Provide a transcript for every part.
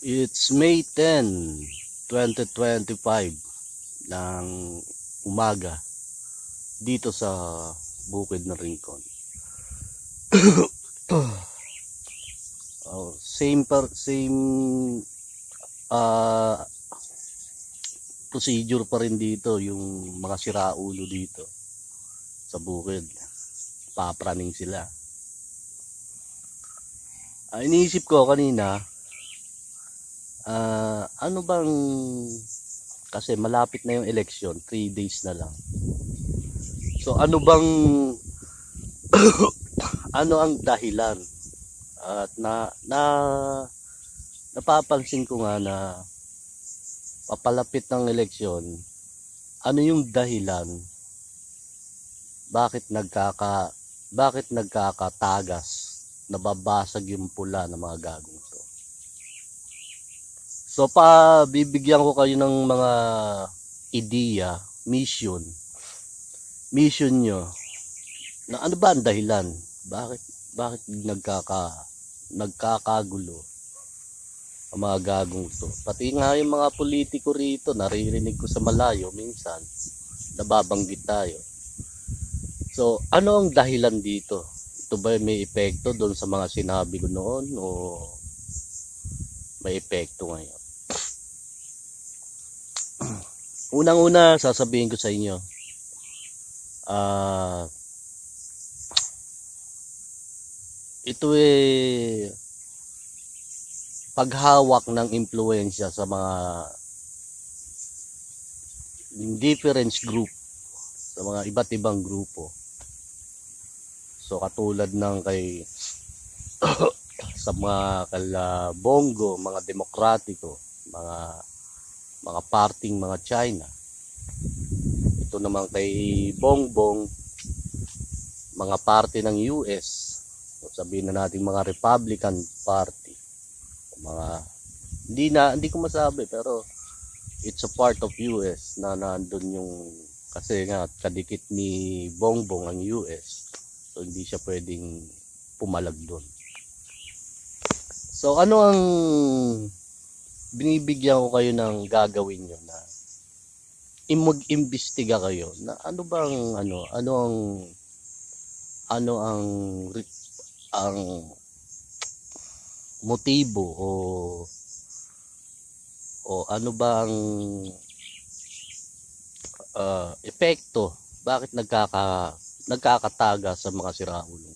It's May 10, 2025 ng umaga dito sa bukid ng Rincon. Same procedure pa rin dito, yung mga siraulo dito sa bukid. Papraning sila. Iniisip ko kanina, ano bang, kasi malapit na yung election, 3 days na lang. So ano bang ano ang dahilan? At napapansin ko nga na papalapit ng eleksyon, ano yung dahilan? Bakit nagkakatagas, nababasag yung pula ng mga gagong to? So bibigyan ko kayo ng mga ideya, mission nyo na ano ba ang dahilan? Bakit nagkakagulo ang mga gagong to? Pati nga yung mga politiko rito, naririnig ko sa malayo minsan, nababanggit tayo. So ano ang dahilan dito? Ito ba may epekto doon sa mga sinabi ko noon o may epekto ngayon? Unang-una sasabihin ko sa inyo, ito paghawak ng impluwensya sa mga different group, sa mga iba't ibang grupo. So katulad ng kay sa mga Bongo, mga demokratiko, mga parting mga China. Ito naman kay Bongbong, mga party ng US. So, sabihin na natin mga Republican Party. Hindi ko masabi, pero it's a part of US na nandun yung, kasi nga kadikit ni Bongbong ang US. So hindi siya pwedeng pumalag doon. So ano ang binibigyan ko kayo ng gagawin nyo na mag-imbestiga kayo na ano ang motibo o ano bang epekto, bakit nagkakataga sa mga siraulo,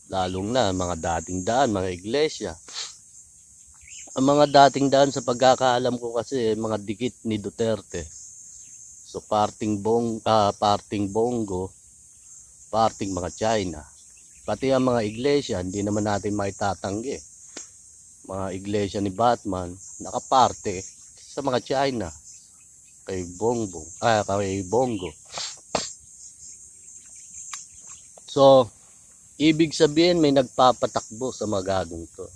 lalong na mga dating daan, mga iglesia. Ang mga dating daan sa pagkakaalam ko kasi mga dikit ni Duterte. So parting Bongo, parting mga China. Pati ang mga iglesia, hindi naman natin maitatanggi. Mga iglesia ni Batman, nakaparte sa mga China. Kay Bongo. So, ibig sabihin may nagpapatakbo sa mga gagong to.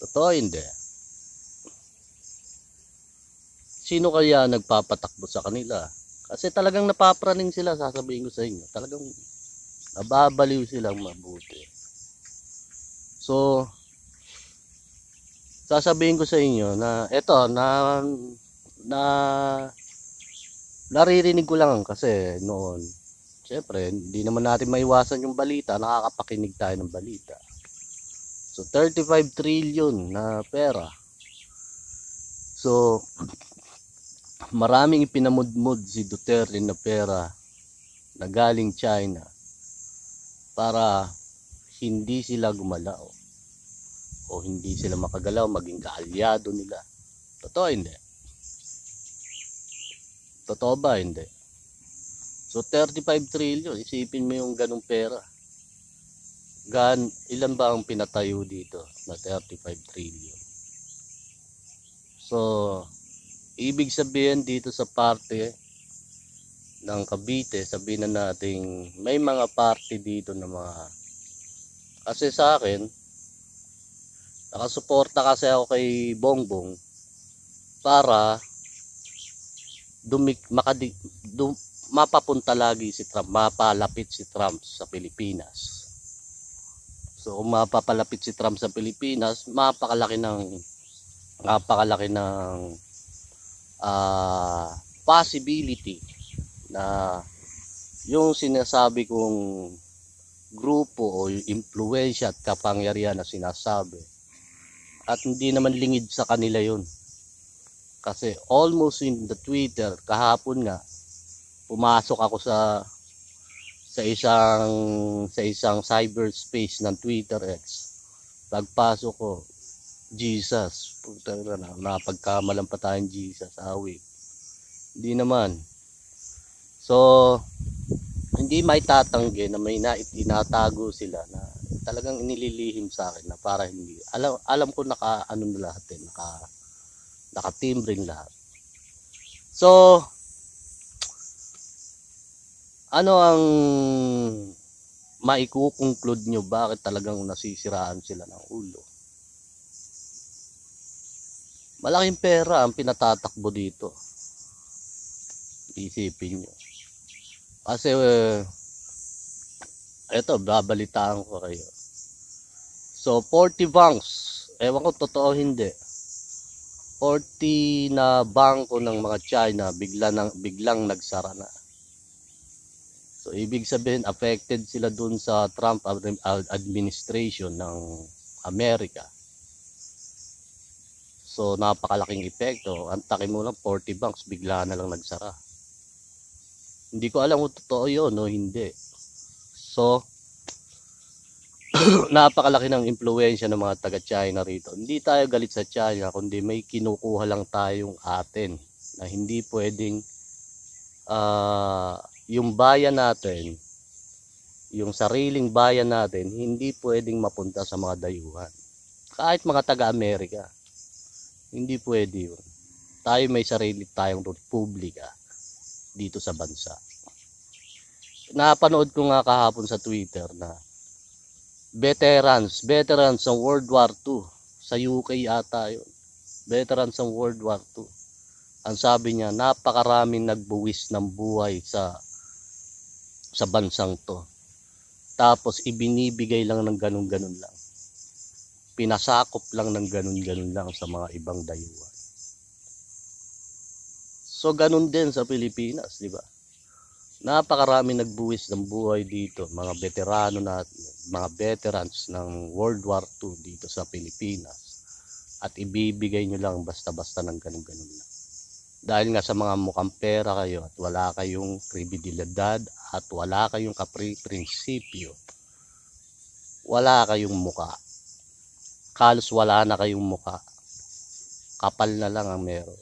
Totoo hindi? Sino kaya nagpapatakbo sa kanila? Kasi talagang napapraning sila, sasabihin ko sa inyo. Talagang nababaliw silang mabuti. So, sasabihin ko sa inyo na eto, naririnig ko lang kasi noon. Siyempre, hindi naman natin maiwasan yung balita, nakakapakinig tayo ng balita. So 35 trillion na pera. So maraming ipinamudmud si Duterte na pera na galing China para hindi sila gumalaw o hindi sila makagalaw, maging kaalyado nila. Totoo hindi? Totoo ba hindi? So 35 trillion, isipin mo yung ganung pera. Ilan ba ang pinatayo dito na 35 trillion? So, ibig sabihin dito sa parte ng Cavite, sabihin na natin may mga parte dito na mga, kasi sa akin, nakasuporta kasi ako kay Bongbong para mapapunta lagi si Trump, mapalapit si Trump sa Pilipinas. So kung mapapalapit si Trump sa Pilipinas, napakalaki ng possibility na yung sinasabi kong grupo o yung impluwensya at kapangyarihan na sinasabi, at hindi naman lingid sa kanila yun. Kasi almost in the Twitter, kahapon nga, pumasok ako sa isang cyberspace ng Twitter X. Pagpasok ko, Jesus, napagkamalan pa tayong Jesus, awi. Hindi naman. So, hindi may tatanggi na may tinatago sila na talagang inililihim sa akin na para hindi. Alam ko naka-ano na lahat eh, naka-timbring lahat. So, ano ang maikukonclude nyo bakit talagang nasisiraan sila ng ulo? Malaking pera ang pinatatakbo dito. Isipin nyo. Kasi eto, babalitaan ko kayo. So 40 banks, ewan ko totoo hindi, 40 na bangko ng mga China biglang nagsara na. So ibig sabihin affected sila dun sa Trump administration ng Amerika. So napakalaking epekto. Antakin mo lang 40 banks bigla na lang nagsara. Hindi ko alam kung totoo yun o hindi. So napakalaki ng impluwensya ng mga taga-China rito. Hindi tayo galit sa China, kundi may kinukuha lang tayong atin na hindi pwedeng yung bayan natin, yung sariling bayan natin, hindi pwedeng mapunta sa mga dayuhan. Kahit mga taga-Amerika, hindi pwede yun. Tayo may sarili tayong republika dito sa bansa. Napanood ko nga kahapon sa Twitter na veterans ng World War II sa UK ata yun. Veterans ng World War II. Ang sabi niya, napakaraming nagbuwis ng buhay sa bansang to. Tapos ibinibigay lang ng ganun-ganun lang. Pinasakop lang ng ganun-ganun lang sa mga ibang dayuhan. So ganun din sa Pilipinas, di ba? Napakarami nagbuwis ng buhay dito, mga veterans ng World War II dito sa Pilipinas. At ibibigay nyo lang basta-basta ng ganun-ganun lang. Dahil nga sa mga mukhang pera kayo at wala kayong kredibilidad at wala kayong prinsipyo, wala kayong muka. Halos wala na kayong muka. Kapal na lang ang meron.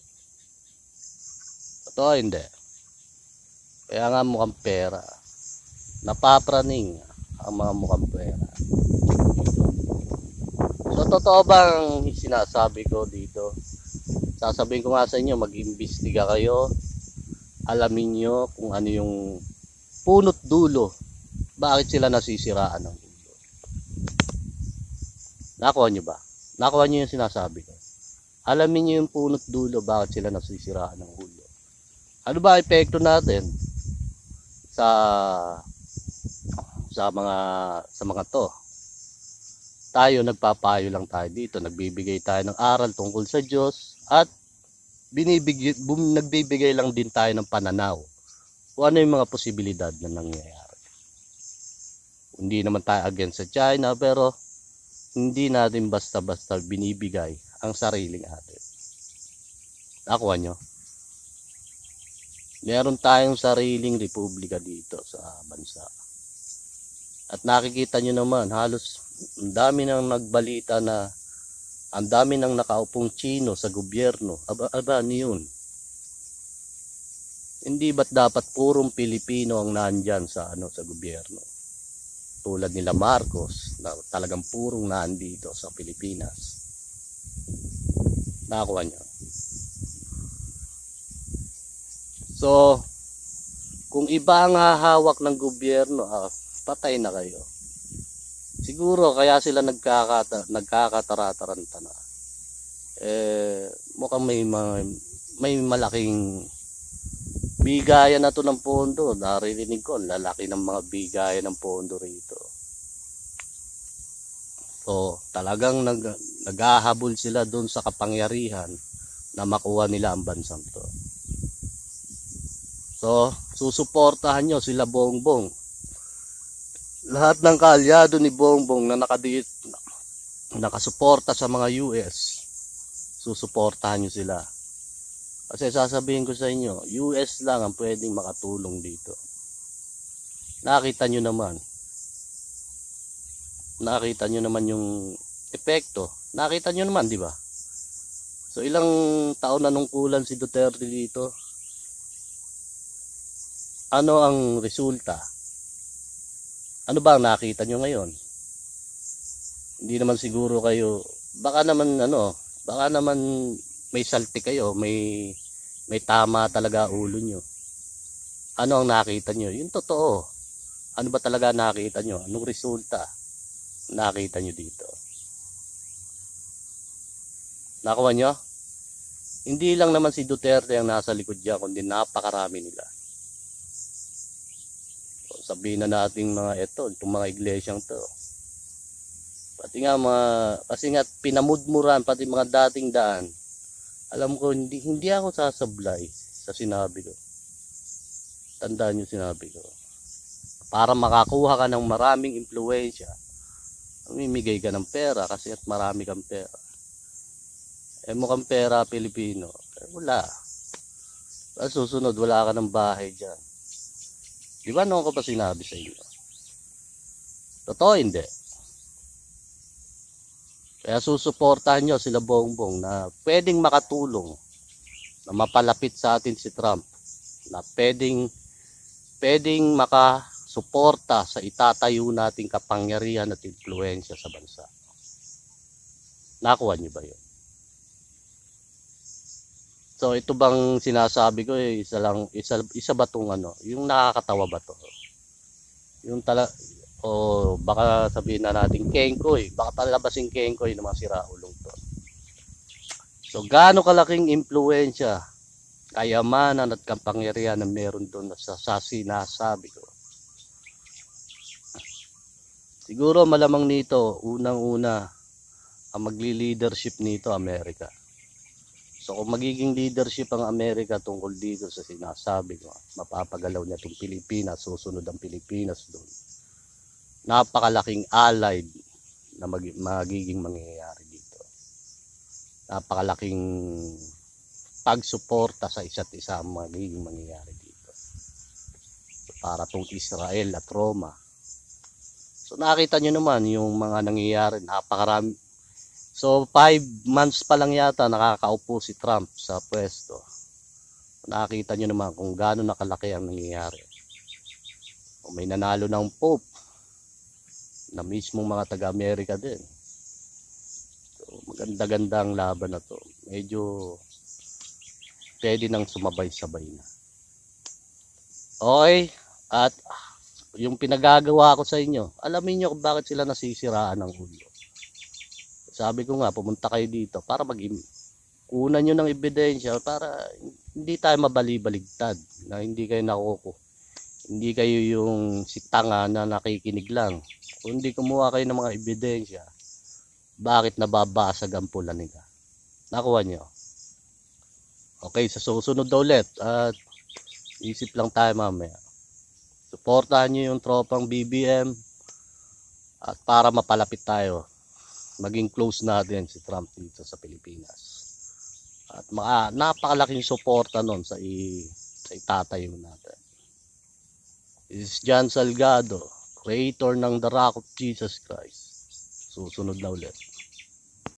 Totoo hindi. Kaya nga mukhang pera. Napapraning ang mga mukhang pera. So totoo bang sinasabi ko dito? Sasabihin ko nga sa inyo, mag-imbestiga kayo. Alamin nyo kung ano yung punot dulo. Bakit sila nasisiraan ng ulo? Nakuha nyo ba? Nakuha nyo yung sinasabi ko. Alamin nyo yung punot dulo, bakit sila nasisiraan ng ulo. Ano ba epekto natin sa mga to? Tayo nagpapayo lang tayo dito, nagbibigay tayo ng aral tungkol sa Diyos at nagbibigay lang din tayo ng pananaw kung ano yung mga posibilidad na nangyayari. Hindi naman tayo against sa China, pero hindi natin basta-basta binibigay ang sariling atin. Nakuha nyo? Meron tayong sariling republika dito sa bansa. At nakikita nyo naman, halos ang dami nang nagbalita na ang dami nang nakaupong Chino sa gobyerno. Aba, ano yun? Hindi ba't dapat purong Pilipino ang nandyan sa gobyerno? Tulad nila Marcos, na talagang purong nandito sa Pilipinas. Nakakuha nyo? So, kung iba ang hahawak ng gobyerno, patay na kayo. Siguro kaya sila nagkakataranta na. Mukhang may malaking bigayan na to ng pondo. Naririnig ko, lalaki ng mga bigayan ng pondo rito. So talagang naghahabol sila doon sa kapangyarihan na makuha nila ang bansang to. So susuportahan nyo sila Bongbong. Lahat ng kaalyado ni Bongbong na nakasuporta sa mga US, susuportahan nyo sila. Kasi sasabihin ko sa inyo, US lang ang pwedeng makatulong dito. Nakita nyo naman yung epekto. Nakita nyo naman, di ba? So ilang taon na nungkulan si Duterte dito? Ano ang resulta? Ano ba ang nakita nyo ngayon? Hindi naman siguro kayo, baka naman may salti kayo, may tama talaga ulo nyo. Ano ang nakita nyo? Yung totoo. Ano ba talaga nakita nyo? Anong resulta nakita nyo dito? Nakuha nyo? Hindi lang naman si Duterte ang nasa likod dyan, kundi napakarami nila. So, sabihin na natin itong mga iglesyang to. Kasi nga pinamudmuran, pati mga dating daan. Alam ko, hindi ako sasablay sa sinabi ko. Tandaan nyo sinabi ko. Para makakuha ka ng maraming impluwensya, mamimigay ka ng pera kasi at marami kang pera. Mukhang pera Pilipino. Wala. At susunod, wala ka ng bahay dyan. Di ba noon ko pa sinabi sa inyo? Totoo hindi. Kaya susuportahan nyo sila Bongbong na pwedeng makatulong na mapalapit sa atin si Trump, na pwedeng makasuporta sa itatayo nating kapangyarihan at impluwensya sa bansa. Nakuha nyo ba yun? So ito bang sinasabi ko isa ba tong yung nakakatawa ba to? Yung baka sabihin na natin kengkoy, baka talabasin kengkoy ng mga siraulong to. So gaano kalaking impluwensya, kayamanan at kapangyarihan na meron doon sa sinasabi ko. Siguro malamang nito, unang-una ang magli-leadership nito Amerika. So kung magiging leadership ang Amerika tungkol dito sa sinasabi ko, mapapagalaw niya itong Pilipinas, susunod ang Pilipinas doon. Napakalaking allied na magiging mangyayari dito. Napakalaking pagsuporta sa isa't isa ang magiging mangyayari dito. So, para tong Israel at Roma. So nakita nyo naman yung mga nangyayari, napakarami. So 5 months pa lang yata nakakaupo si Trump sa pwesto. Nakita nyo naman kung gaano nakalaki ang nangyayari. O may nanalo ng Pope na mismong mga taga-Amerika din. So maganda-ganda ang laban na to. Medyo pwede nang sumabay-sabay na. Okay, at yung pinagagawa ko sa inyo, alamin nyo kung bakit sila nasisiraan ng ulo. Sabi ko nga, pumunta kayo dito para kunan nyo ng ebidensya para hindi tayo mabali-baligtad, na hindi kayo hindi kayo yung si tanga na nakikinig lang. Kundi kumuha kayo ng mga ebidensya, bakit nababasag ang pula nila. Nakuha nyo? Okay, sa susunod daw ulit at isip lang tayo mamaya. Suportahan nyo yung tropang BBM at para mapalapit tayo, maging close natin si Trump dito sa Pilipinas. At napakalaking suporta nun sa itatayo natin. This is John Salgado, creator ng The Rock of Jesus Christ. Susunod na ulit.